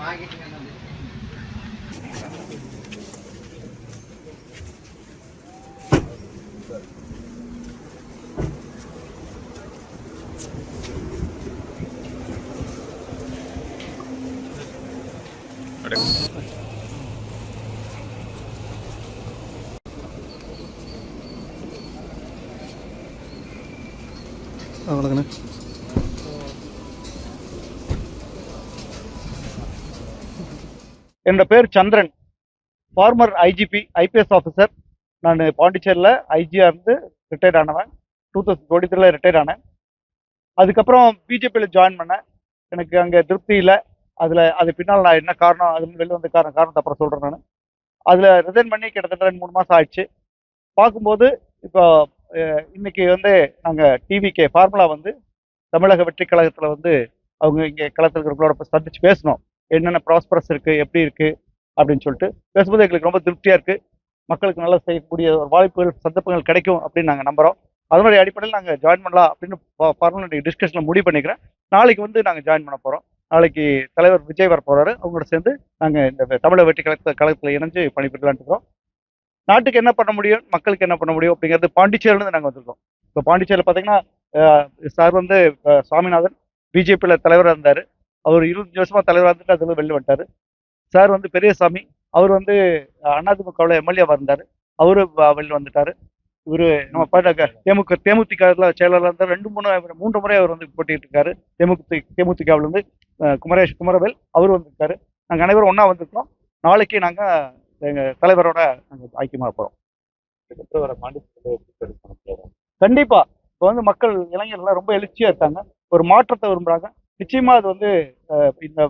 வணக்கண்ணே. என்னோட பேர் சந்திரன், ஃபார்மர் ஐஜிபி ஐபிஎஸ் ஆஃபீஸர். நான் பாண்டிச்சேரியில் ஐஜியாக இருந்து ரிட்டையர்ட் ஆனவன். 2023 ரிட்டையர்ட் ஆனேன். அதுக்கப்புறம் பிஜேபியில் ஜாயின் பண்ணேன். எனக்கு அங்கே திருப்தி இல்லை. அது பின்னால் நான் என்ன காரணம், அது வெளில வந்த காரணத்தை அப்புறம் சொல்கிறேன். நான் அதில் ரிசைன் பண்ணி கிட்டத்தட்ட 2-3 மாதம் ஆயிடுச்சு. பார்க்கும்போது இப்போ இன்னைக்கு வந்து நாங்கள் டிவிகே ஃபார்முலா வந்து தமிழக வெற்றி கழகத்தில் வந்து அவங்க இங்கே களத்தில் இருக்கிறவங்களோட சந்திச்சு பேசணும், என்னென்ன ப்ராஸ்பரஸ் இருக்குது, எப்படி இருக்குது அப்படின்னு சொல்லிட்டு பேசும்போது எங்களுக்கு ரொம்ப திருப்தியாக இருக்குது. மக்களுக்கு நல்லா செய்யக்கூடிய ஒரு வாய்ப்புகள், சந்தர்ப்பங்கள் கிடைக்கும் அப்படின்னு நாங்கள் நம்புகிறோம். அதனுடைய அடிப்படையில் நாங்கள் ஜாயின் பண்ணலாம் அப்படின்னு ஃபார்முலா டிஸ்கஷனில் முடிவு பண்ணிக்கிறேன். நாளைக்கு வந்து நாங்கள் ஜாயின் பண்ண போகிறோம். நாளைக்கு தலைவர் விஜய் வர போகிறாரு. அவங்களோட சேர்ந்து நாங்கள் இந்த தமிழக வெற்றி கழகத்தில் இணைஞ்சு பணிபுரியலான்னு இருக்கிறோம். நாட்டுக்கு என்ன பண்ண முடியும், மக்களுக்கு என்ன பண்ண முடியும் அப்படிங்கிறது பாண்டிச்சேரியிலேருந்து நாங்கள் வந்திருக்கோம். இப்போ பாண்டிச்சேரியில் பார்த்தீங்கன்னா சார் வந்து சுவாமிநாதன் பிஜேபியில் தலைவராக இருந்தார். அவர் 25 வருஷமாக தலைவராக இருந்துட்டு அதில் வெளில வந்துட்டார். சார் வந்து பெரியசாமி, அவர் வந்து அதிமுகவில் எம்எல்ஏவாக இருந்தார். அவரு வெளில வந்துட்டார். இவர் நம்ம தேமுதிக செயலாளர் இருந்தார். 3 முறை அவர் வந்து போட்டிட்டு இருக்காரு. தேமுதிகவிலேருந்து குமரவேல் அவர் வந்திருக்காரு. நாங்கள் அனைவரும் ஒன்றா வந்திருக்கோம். நாளைக்கு நாங்கள் எங்கள் தலைவரோட நாங்கள் ஐக்கியமாக போகிறோம். கண்டிப்பா இப்போ வந்து மக்கள் இளைஞர்கள்லாம் ரொம்ப எழுச்சியாக இருக்காங்க, ஒரு மாற்றத்தை விரும்புகிறாங்க. நிச்சயமா அது வந்து இந்த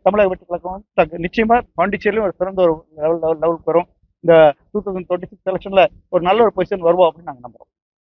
தமிழக வெற்றி கழகம் வந்து நிச்சயமா பாண்டிச்சேரியிலும் ஒரு சிறந்த ஒரு லெவலுக்கு வரும். இந்த 2026 எலெக்ஷன்ல ஒரு நல்ல ஒரு பொசிஷன் வருவோம் அப்படின்னு நாங்கள் நம்புறோம்.